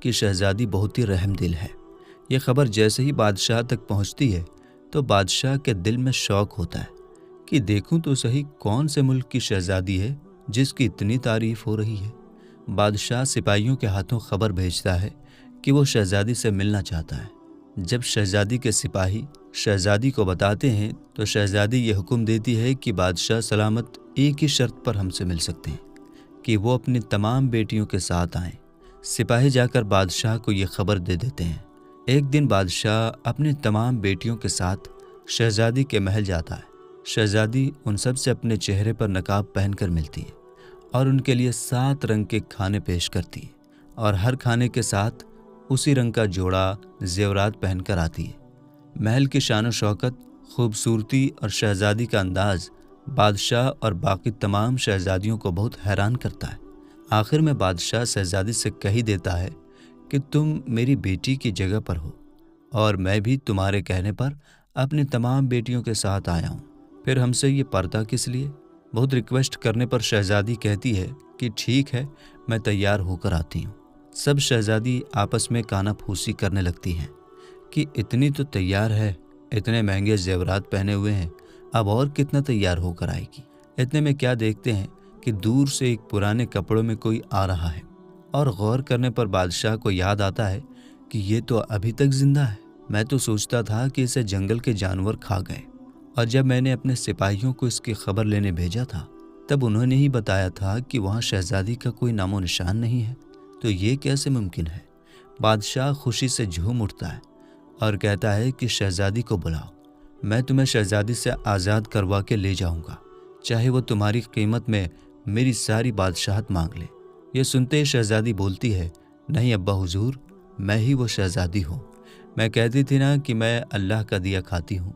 کہ شہزادی بہت ہی رحم دل ہے۔ یہ خبر جیسے ہی بادشاہ تک پہنچتی ہے تو بادشاہ کے دل میں شوق ہوتا ہے کہ دیکھوں تو صحیح کون سے ملک کی شہزادی ہے جس کی اتنی تعریف ہو رہی ہے۔ بادشاہ سپاہیوں کے ہاتھوں خبر بھیجتا ہے کہ وہ شہزادی سے ملنا چاہتا ہے۔ جب شہزادی کے سپاہی شہزادی کو بتاتے ہیں تو شہزادی یہ حکم دیتی ہے کہ بادشاہ سلامت ایک ہی شرط پر ہم سے مل سکتے ہیں کہ وہ اپنی تمام بیٹیوں کے ساتھ آئیں۔ سپاہی جا کر بادشاہ کو یہ خبر دے دیتے ہیں۔ ایک دن بادشاہ اپنی تمام بیٹیوں کے ساتھ شہزادی کے محل جاتا ہے۔ شہزادی ان سب سے اپنے چہرے پر نقاب پہن کر ملتی ہے اور ان کے لیے 7 رنگ کے کھانے پیش کرتی ہے اور ہر کھانے کے ساتھ اسی رنگ کا جوڑا زیورات پہن کر آتی ہے۔ محل کی شان و شوکت، خوبصورتی اور شہزادی کا انداز بادشاہ اور باقی تمام شہزادیوں کو بہت حیران کرتا ہے۔ آخر میں بادشاہ شہزادی سے کہہ ہی دیتا ہے کہ تم میری بیٹی کی جگہ پر ہو اور میں بھی تمہارے کہنے پر اپنی تمام بیٹیوں کے ساتھ آیا ہوں، پھر ہم سے یہ پردہ کس لیے؟ بہت ریکویسٹ کرنے پر شہزادی کہتی ہے کہ ٹھیک ہے، میں تیار ہو کر آتی ہوں۔ سب شہزادی آپس میں کانا پھوسی کرنے لگتی ہیں کہ اتنی تو تیار ہے، اتنے مہنگے زیورات پہنے ہوئے ہیں، اب اور کتنا تیار ہو کر آئے گی۔ اتنے میں کیا دیکھتے ہیں کہ دور سے ایک پرانے کپڑوں میں کوئی آ رہا ہے اور غور کرنے پر بادشاہ کو یاد آتا ہے کہ یہ تو ابھی تک زندہ ہے۔ میں تو سوچتا تھا کہ اسے جنگل کے جانور کھا گئے، اور جب میں نے اپنے سپاہیوں کو اس کی خبر لینے بھیجا تھا تب انہوں نے ہی بتایا تھا کہ وہاں شہزادی کا کوئی نام و نشان نہیں ہے، تو یہ کیسے ممکن ہے؟ بادشاہ خوشی سے جھوم اٹھتا ہے اور کہتا ہے کہ شہزادی کو بلاؤ، میں تمہیں شہزادی سے آزاد کروا کے لے جاؤں گا، چاہے وہ تمہاری قیمت میں میری ساری بادشاہت مانگ لے۔ یہ سنتے ہی شہزادی بولتی ہے، نہیں ابا حضور، میں ہی وہ شہزادی ہوں۔ میں کہتی تھی نا کہ میں اللہ کا دیا کھاتی ہوں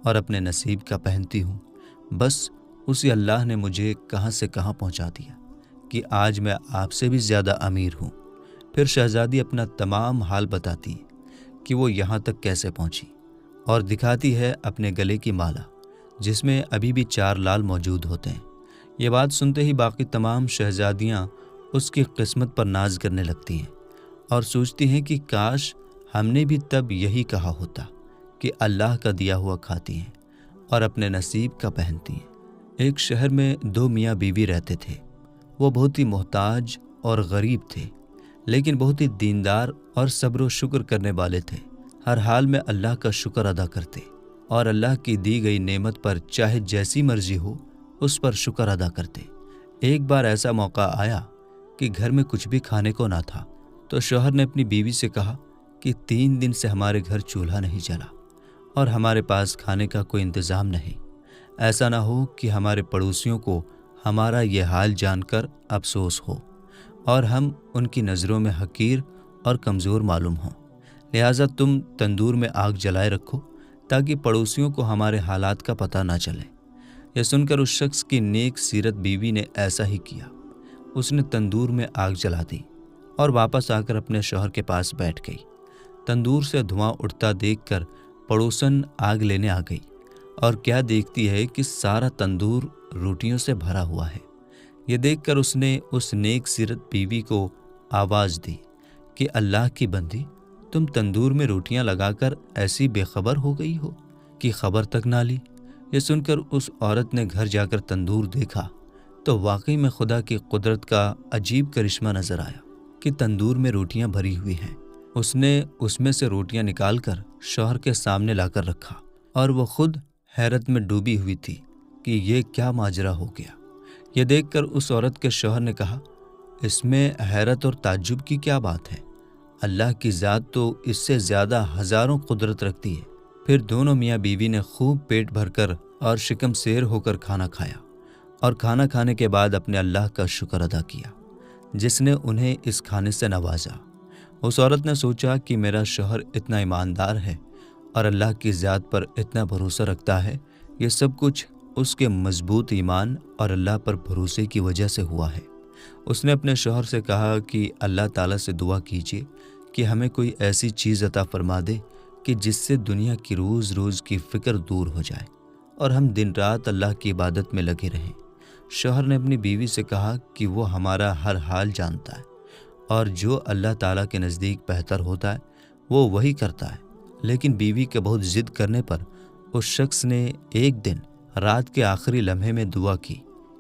اور اپنے نصیب کا پہنتی ہوں، بس اسی اللہ نے مجھے کہاں سے کہاں پہنچا دیا کہ آج میں آپ سے بھی زیادہ امیر ہوں۔ پھر شہزادی اپنا تمام حال بتاتی ہے کہ وہ یہاں تک کیسے پہنچی اور دکھاتی ہے اپنے گلے کی مالا جس میں ابھی بھی 4 لال موجود ہوتے ہیں۔ یہ بات سنتے ہی باقی تمام شہزادیاں اس کی قسمت پر ناز کرنے لگتی ہیں اور سوچتی ہیں کہ کاش ہم نے بھی تب یہی کہا ہوتا کہ اللہ کا دیا ہوا کھاتی ہیں اور اپنے نصیب کا پہنتی ہیں۔ ایک شہر میں 2 میاں بیوی رہتے تھے۔ وہ بہت ہی محتاج اور غریب تھے، لیکن بہت ہی دیندار اور صبر و شکر کرنے والے تھے۔ ہر حال میں اللہ کا شکر ادا کرتے اور اللہ کی دی گئی نعمت پر چاہے جیسی مرضی ہو اس پر شکر ادا کرتے۔ ایک بار ایسا موقع آیا کہ گھر میں کچھ بھی کھانے کو نہ تھا، تو شوہر نے اپنی بیوی سے کہا کہ 3 دن سے ہمارے گھر چولہا نہیں جلا اور ہمارے پاس کھانے کا کوئی انتظام نہیں۔ ایسا نہ ہو کہ ہمارے پڑوسیوں کو ہمارا یہ حال جان کر افسوس ہو اور ہم ان کی نظروں میں حقیر اور کمزور معلوم ہوں، لہٰذا تم تندور میں آگ جلائے رکھو تاکہ پڑوسیوں کو ہمارے حالات کا پتہ نہ چلے۔ یہ سن کر اس شخص کی نیک سیرت بیوی نے ایسا ہی کیا۔ اس نے تندور میں آگ جلا دی اور واپس آ کر اپنے شوہر کے پاس بیٹھ گئی۔ تندور سے دھواں اٹھتا دیکھ کر پڑوسن آگ لینے آ گئی اور کیا دیکھتی ہے کہ سارا تندور روٹیوں سے بھرا ہوا ہے۔ یہ دیکھ کر اس نے اس نیک سیرت بیوی کو آواز دی کہ اللہ کی بندی، تم تندور میں روٹیاں لگا کر ایسی بے خبر ہو گئی ہو کہ خبر تک نہ لی۔ یہ سن کر اس عورت نے گھر جا کر تندور دیکھا تو واقعی میں خدا کی قدرت کا عجیب کرشمہ نظر آیا کہ تندور میں روٹیاں بھری ہوئی ہیں۔ اس نے اس میں سے روٹیاں نکال کر شوہر کے سامنے لا کر رکھا اور وہ خود حیرت میں ڈوبی ہوئی تھی کہ یہ کیا ماجرا ہو گیا۔ یہ دیکھ کر اس عورت کے شوہر نے کہا، اس میں حیرت اور تعجب کی کیا بات ہے؟ اللہ کی ذات تو اس سے زیادہ ہزاروں قدرت رکھتی ہے۔ پھر دونوں میاں بیوی نے خوب پیٹ بھر کر اور شکم سیر ہو کر کھانا کھایا اور کھانا کھانے کے بعد اپنے اللہ کا شکر ادا کیا جس نے انہیں اس کھانے سے نوازا۔ اس عورت نے سوچا کہ میرا شوہر اتنا ایماندار ہے اور اللہ کی ذات پر اتنا بھروسہ رکھتا ہے، یہ سب کچھ اس کے مضبوط ایمان اور اللہ پر بھروسے کی وجہ سے ہوا ہے۔ اس نے اپنے شوہر سے کہا کہ اللہ تعالیٰ سے دعا کیجیے کہ ہمیں کوئی ایسی چیز عطا فرما دے کہ جس سے دنیا کی روز روز کی فکر دور ہو جائے اور ہم دن رات اللہ کی عبادت میں لگے رہیں۔ شوہر نے اپنی بیوی سے کہا کہ وہ ہمارا ہر حال جانتا ہے اور جو اللہ تعالیٰ کے نزدیک بہتر ہوتا ہے وہ وہی کرتا ہے۔ لیکن بیوی کے بہت ضد کرنے پر اس شخص نے ایک دن رات کے آخری لمحے میں دعا کی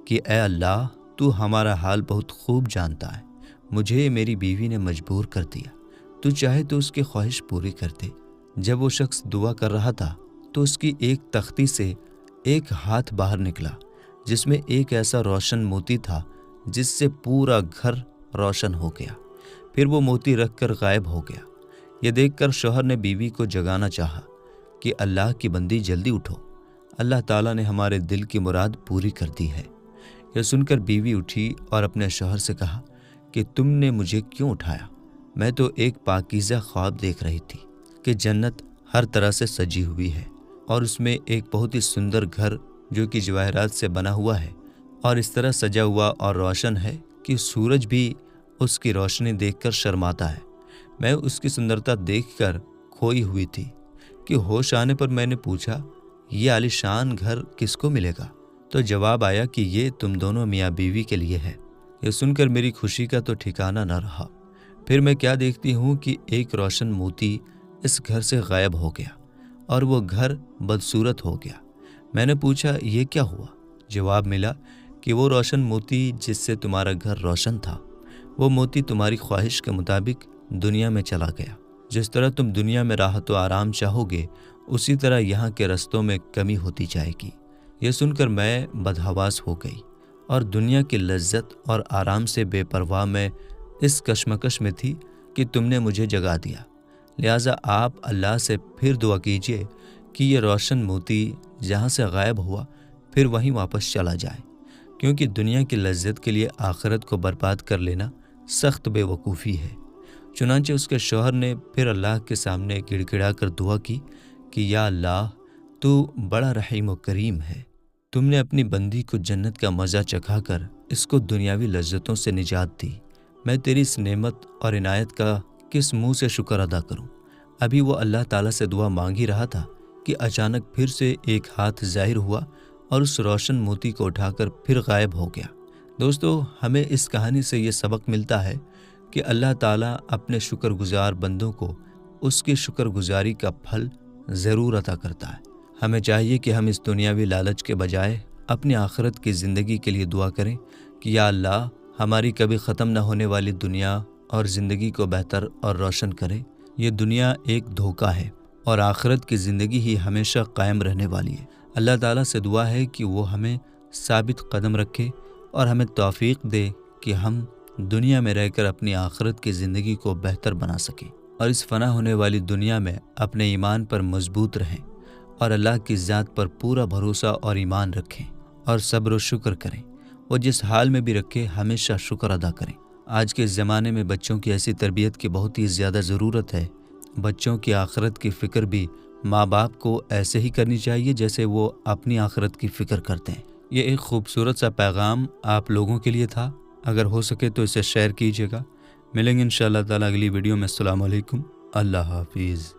کہ اے اللہ، تو ہمارا حال بہت خوب جانتا ہے، مجھے میری بیوی نے مجبور کر دیا، تو چاہے تو اس کی خواہش پوری کر دے۔ جب وہ شخص دعا کر رہا تھا تو اس کی ایک تختی سے ایک ہاتھ باہر نکلا جس میں ایک ایسا روشن موتی تھا جس سے پورا گھر روشن ہو گیا۔ پھر وہ موتی رکھ کر غائب ہو گیا۔ یہ دیکھ کر شوہر نے بیوی کو جگانا چاہا کہ اللہ کی بندی جلدی اٹھو، اللہ تعالیٰ نے ہمارے دل کی مراد پوری کر دی ہے۔ یہ سن کر بیوی اٹھی اور اپنے شوہر سے کہا کہ تم نے مجھے کیوں اٹھایا؟ میں تو ایک پاکیزہ خواب دیکھ رہی تھی کہ جنت ہر طرح سے سجی ہوئی ہے اور اس میں ایک بہت ہی سندر گھر جو کہ جواہرات سے بنا ہوا ہے اور اس طرح سجا ہوا اور روشن ہے کہ سورج بھی اس کی روشنی دیکھ کر شرماتا ہے۔ میں اس کی سندرتا دیکھ کر کھوئی ہوئی تھی کہ ہوش آنے پر میں نے پوچھا، یہ عالیشان گھر کس کو ملے گا؟ تو جواب آیا کہ یہ تم دونوں میاں بیوی کے لیے ہے۔ یہ سن کر میری خوشی کا تو ٹھکانہ نہ رہا۔ پھر میں کیا دیکھتی ہوں کہ ایک روشن موتی اس گھر سے غائب ہو گیا اور وہ گھر بدصورت ہو گیا۔ میں نے پوچھا، یہ کیا ہوا؟ جواب ملا کہ وہ روشن موتی جس سے تمہارا گھر روشن تھا، وہ موتی تمہاری خواہش کے مطابق دنیا میں چلا گیا۔ جس طرح تم دنیا میں راحت و آرام چاہو گے اسی طرح یہاں کے رستوں میں کمی ہوتی جائے گی۔ یہ سن کر میں بدحواس ہو گئی اور دنیا کی لذت اور آرام سے بے پرواہ میں اس کشمکش میں تھی کہ تم نے مجھے جگا دیا۔ لہٰذا آپ اللہ سے پھر دعا کیجئے کہ یہ روشن موتی جہاں سے غائب ہوا پھر وہیں واپس چلا جائے، کیونکہ دنیا کی لذت کے لیے آخرت کو برباد کر لینا سخت بے وقوفی ہے۔ چنانچہ اس کے شوہر نے پھر اللہ کے سامنے گڑ گڑا کر دعا کی کہ یا اللہ، تو بڑا رحیم و کریم ہے، تم نے اپنی بندی کو جنت کا مزہ چکھا کر اس کو دنیاوی لذتوں سے نجات دی۔ میں تیری اس نعمت اور عنایت کا کس منہ سے شکر ادا کروں؟ ابھی وہ اللہ تعالیٰ سے دعا مانگ ہی رہا تھا کہ اچانک پھر سے ایک ہاتھ ظاہر ہوا اور اس روشن موتی کو اٹھا کر پھر غائب ہو گیا۔ دوستو، ہمیں اس کہانی سے یہ سبق ملتا ہے کہ اللہ تعالیٰ اپنے شکر گزار بندوں کو اس کی شکر گزاری کا پھل ضرور عطا کرتا ہے۔ ہمیں چاہیے کہ ہم اس دنیاوی لالچ کے بجائے اپنی آخرت کی زندگی کے لیے دعا کریں کہ یا اللہ، ہماری کبھی ختم نہ ہونے والی دنیا اور زندگی کو بہتر اور روشن کرے۔ یہ دنیا ایک دھوکہ ہے اور آخرت کی زندگی ہی ہمیشہ قائم رہنے والی ہے۔ اللہ تعالیٰ سے دعا ہے کہ وہ ہمیں ثابت قدم رکھے اور ہمیں توفیق دے کہ ہم دنیا میں رہ کر اپنی آخرت کی زندگی کو بہتر بنا سکیں اور اس فنا ہونے والی دنیا میں اپنے ایمان پر مضبوط رہیں اور اللہ کی ذات پر پورا بھروسہ اور ایمان رکھیں اور صبر و شکر کریں۔ وہ جس حال میں بھی رکھے ہمیشہ شکر ادا کریں۔ آج کے زمانے میں بچوں کی ایسی تربیت کی بہت ہی زیادہ ضرورت ہے۔ بچوں کی آخرت کی فکر بھی ماں باپ کو ایسے ہی کرنی چاہیے جیسے وہ اپنی آخرت کی فکر کرتے ہیں۔ یہ ایک خوبصورت سا پیغام آپ لوگوں کے لیے تھا۔ اگر ہو سکے تو اسے شیئر کیجیے گا۔ ملیں گے انشاءاللہ تعالیٰ اگلی ویڈیو میں۔ السلام علیکم، اللہ حافظ۔